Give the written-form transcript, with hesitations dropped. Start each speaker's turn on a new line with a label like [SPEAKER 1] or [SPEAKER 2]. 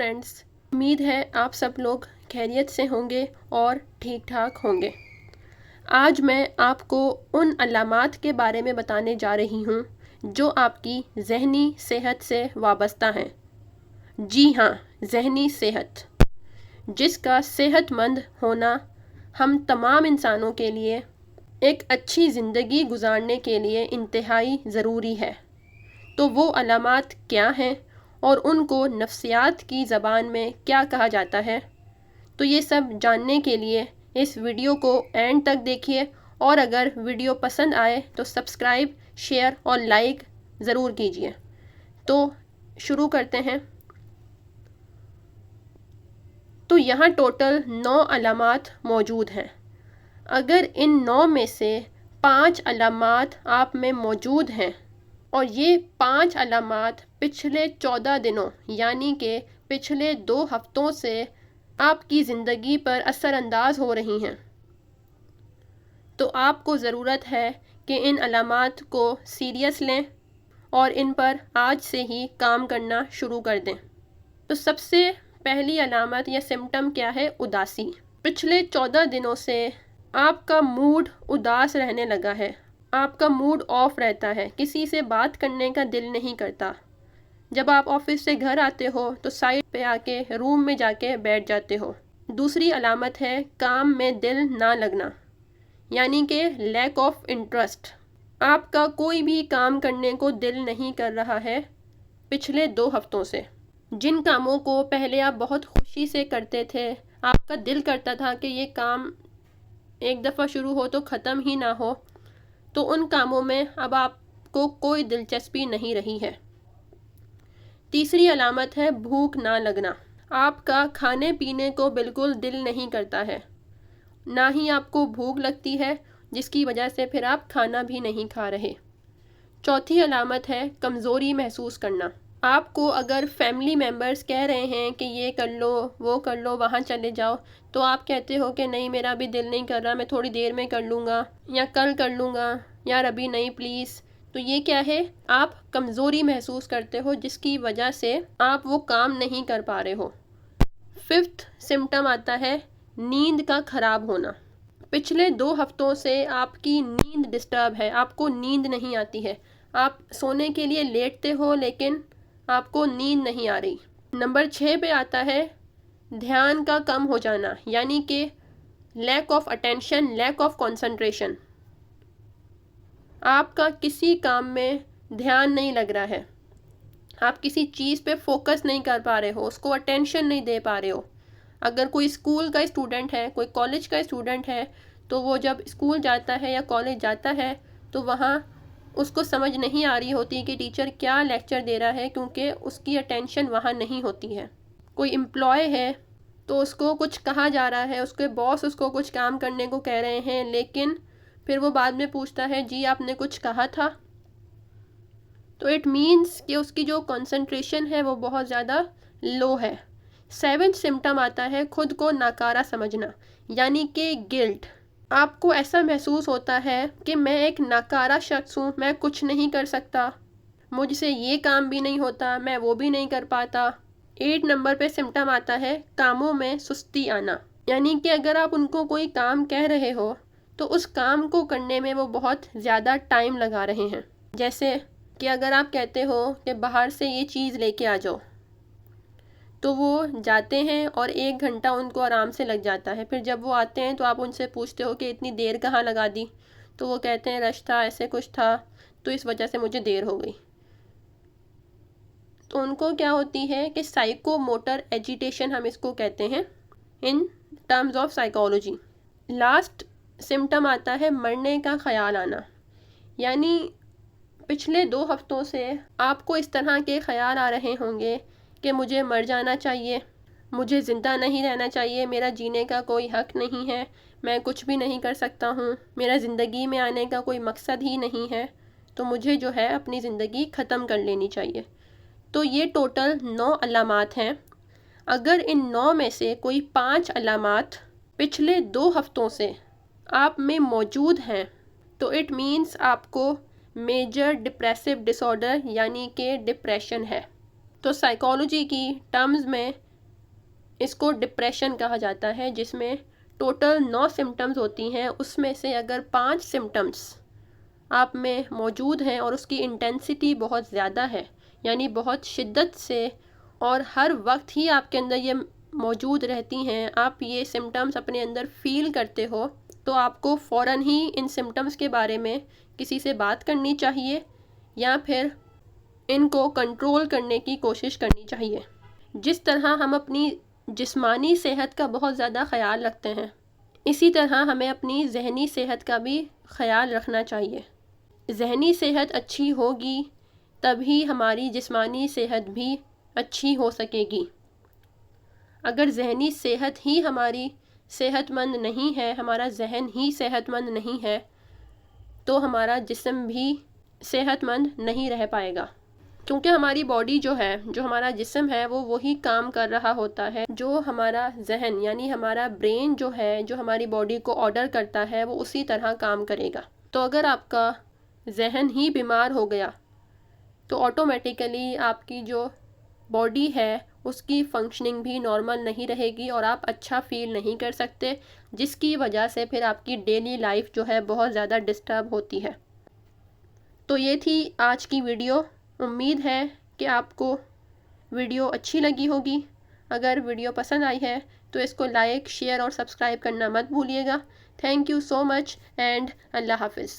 [SPEAKER 1] Friends, امید ہے آپ سب لوگ خیریت سے ہوں گے اور ٹھیک ٹھاک ہوں گے۔ آج میں آپ کو ان علامات کے بارے میں بتانے جا رہی ہوں جو آپ کی ذہنی صحت سے وابستہ ہیں۔ جی ہاں، ذہنی صحت، جس کا صحت مند ہونا ہم تمام انسانوں کے لیے ایک اچھی زندگی گزارنے کے لیے انتہائی ضروری ہے۔ تو وہ علامات کیا ہیں اور ان کو نفسیات کی زبان میں کیا کہا جاتا ہے؟ تو یہ سب جاننے کے لیے اس ویڈیو کو اینڈ تک دیکھیے، اور اگر ویڈیو پسند آئے تو سبسکرائب، شیئر اور لائک ضرور کیجیے۔ تو شروع کرتے ہیں۔ تو یہاں ٹوٹل 9 علامات موجود ہیں۔ اگر ان 9 میں سے 5 علامات آپ میں موجود ہیں اور یہ 5 علامات پچھلے 14 دنوں یعنی کہ پچھلے 2 ہفتوں سے آپ کی زندگی پر اثر انداز ہو رہی ہیں، تو آپ کو ضرورت ہے کہ ان علامات کو سیریس لیں اور ان پر آج سے ہی کام کرنا شروع کر دیں۔ تو سب سے پہلی علامت یا سمٹم کیا ہے؟ اداسی۔ پچھلے 14 دنوں سے آپ کا موڈ اداس رہنے لگا ہے، آپ کا موڈ آف رہتا ہے، کسی سے بات کرنے کا دل نہیں کرتا۔ جب آپ آفس سے گھر آتے ہو تو سائڈ پہ آ کے روم میں جا کے بیٹھ جاتے ہو۔ دوسری علامت ہے کام میں دل نہ لگنا، یعنی کہ لیک آف انٹرسٹ۔ آپ کا کوئی بھی کام کرنے کو دل نہیں کر رہا ہے پچھلے 2 ہفتوں سے۔ جن کاموں کو پہلے آپ بہت خوشی سے کرتے تھے، آپ کا دل کرتا تھا کہ یہ کام ایک دفعہ شروع ہو تو ختم ہی نہ ہو، تو ان کاموں میں اب آپ کو کوئی دلچسپی نہیں رہی ہے۔ تیسری علامت ہے بھوک نہ لگنا۔ آپ کا کھانے پینے کو بالکل دل نہیں کرتا ہے، نہ ہی آپ کو بھوک لگتی ہے، جس کی وجہ سے پھر آپ کھانا بھی نہیں کھا رہے۔ چوتھی علامت ہے کمزوری محسوس کرنا۔ آپ کو اگر فیملی ممبرز کہہ رہے ہیں کہ یہ کر لو، وہ کر لو، وہاں چلے جاؤ، تو آپ کہتے ہو کہ نہیں، میرا بھی دل نہیں کر رہا، میں تھوڑی دیر میں کر لوں گا یا کل کر لوں گا، یار ابھی نہیں پلیز۔ تو یہ کیا ہے؟ آپ کمزوری محسوس کرتے ہو، جس کی وجہ سے آپ وہ کام نہیں کر پا رہے ہو۔ 5th سمٹم آتا ہے نیند کا خراب ہونا۔ پچھلے 2 ہفتوں سے آپ کی نیند ڈسٹرب ہے، آپ کو نیند نہیں آتی ہے، آپ سونے کے لیے لیٹتے ہو لیکن آپ کو نیند نہیں آ رہی۔ نمبر 6 پہ آتا ہے دھیان کا کم ہو جانا، یعنی کہ lack of attention, lack of concentration. آپ کا کسی کام میں دھیان نہیں لگ رہا ہے، آپ کسی چیز پہ فوکس نہیں کر پا رہے ہو، اس کو اٹینشن نہیں دے پا رہے ہو۔ اگر کوئی اسکول کا اسٹوڈنٹ ہے، کوئی کالج کا اسٹوڈنٹ ہے، تو وہ جب اسکول جاتا ہے یا کالج جاتا ہے تو وہاں اس کو سمجھ نہیں آ رہی ہوتی کہ ٹیچر کیا لیکچر دے رہا ہے، کیونکہ اس کی اٹینشن وہاں نہیں ہوتی ہے۔ کوئی امپلائی ہے تو اس کو کچھ کہا جا رہا ہے، اس کے باس اس کو کچھ کام کرنے کو کہہ رہے ہیں، لیکن پھر وہ بعد میں پوچھتا ہے جی آپ نے کچھ کہا تھا، تو اٹ مینس کہ اس کی جو کنسنٹریشن ہے وہ بہت زیادہ لو ہے۔ 7th سمٹم آتا ہے خود کو ناکارہ سمجھنا، یعنی کہ گلٹ۔ آپ کو ایسا محسوس ہوتا ہے کہ میں ایک ناکارہ شخص ہوں، میں کچھ نہیں کر سکتا، مجھ سے یہ کام بھی نہیں ہوتا، میں وہ بھی نہیں کر پاتا۔ 8 نمبر پہ سمٹم آتا ہے کاموں میں سستی آنا، یعنی کہ اگر آپ ان کو کوئی کام کہہ رہے ہو تو اس کام کو کرنے میں وہ بہت زیادہ ٹائم لگا رہے ہیں۔ جیسے کہ اگر آپ کہتے ہو کہ باہر سے یہ چیز لے کے آ جاؤ، تو وہ جاتے ہیں اور 1 گھنٹہ ان کو آرام سے لگ جاتا ہے۔ پھر جب وہ آتے ہیں تو آپ ان سے پوچھتے ہو کہ اتنی دیر کہاں لگا دی، تو وہ کہتے ہیں رش تھا، ایسے کچھ تھا، تو اس وجہ سے مجھے دیر ہو گئی۔ تو ان کو کیا ہوتی ہے کہ سائیکو موٹر ایجیٹیشن ہم اس کو کہتے ہیں in terms of psychology. Last symptom آتا ہے مرنے کا خیال آنا، یعنی پچھلے 2 ہفتوں سے آپ کو اس طرح کے خیال آ رہے ہوں گے کہ مجھے مر جانا چاہیے، مجھے زندہ نہیں رہنا چاہیے، میرا جینے کا کوئی حق نہیں ہے، میں کچھ بھی نہیں کر سکتا ہوں، میرا زندگی میں آنے کا کوئی مقصد ہی نہیں ہے، تو مجھے جو ہے اپنی زندگی ختم کر لینی چاہیے۔ تو یہ ٹوٹل 9 علامات ہیں۔ اگر ان 9 میں سے کوئی 5 علامات پچھلے 2 ہفتوں سے آپ میں موجود ہیں تو اٹ مینس آپ کو میجر ڈپریسو ڈس آرڈر یعنی کہ ڈپریشن ہے۔ تو سائیکالوجی کی ٹرمز میں اس کو ڈپریشن کہا جاتا ہے، جس میں ٹوٹل 9 سمٹمز ہوتی ہیں، اس میں سے اگر 5 سمٹمز آپ میں موجود ہیں اور اس کی انٹینسٹی بہت زیادہ ہے، یعنی بہت شدت سے اور ہر وقت ہی آپ کے اندر یہ موجود رہتی ہیں، آپ یہ سمٹمز اپنے اندر فیل کرتے ہو، تو آپ کو فوراً ہی ان سمٹمز کے بارے میں کسی سے بات کرنی چاہیے یا پھر ان کو کنٹرول کرنے کی کوشش کرنی چاہیے۔ جس طرح ہم اپنی جسمانی صحت کا بہت زیادہ خیال رکھتے ہیں، اسی طرح ہمیں اپنی ذہنی صحت کا بھی خیال رکھنا چاہیے۔ ذہنی صحت اچھی ہوگی تبھی ہماری جسمانی صحت بھی اچھی ہو سکے گی۔ اگر ذہنی صحت ہی ہماری صحت مند نہیں ہے، ہمارا ذہن ہی صحت مند نہیں ہے، تو ہمارا جسم بھی صحت مند نہیں رہ پائے گا، کیونکہ ہماری باڈی جو ہے، جو ہمارا جسم ہے، وہ وہی کام کر رہا ہوتا ہے جو ہمارا ذہن یعنی ہمارا برین جو ہے، جو ہماری باڈی کو آرڈر کرتا ہے، وہ اسی طرح کام کرے گا۔ تو اگر آپ کا ذہن ہی بیمار ہو گیا تو آٹومیٹیکلی آپ کی جو باڈی ہے اس کی فنکشننگ بھی نارمل نہیں رہے گی اور آپ اچھا فیل نہیں کر سکتے، جس کی وجہ سے پھر آپ کی ڈیلی لائف جو ہے بہت زیادہ ڈسٹرب ہوتی ہے۔ تو یہ تھی آج کی ویڈیو۔ امید ہے کہ آپ کو ویڈیو اچھی لگی ہوگی۔ اگر ویڈیو پسند آئی ہے تو اس کو لائک، شیئر اور سبسکرائب کرنا مت بھولیے گا۔ Thank you so much and اللہ حافظ۔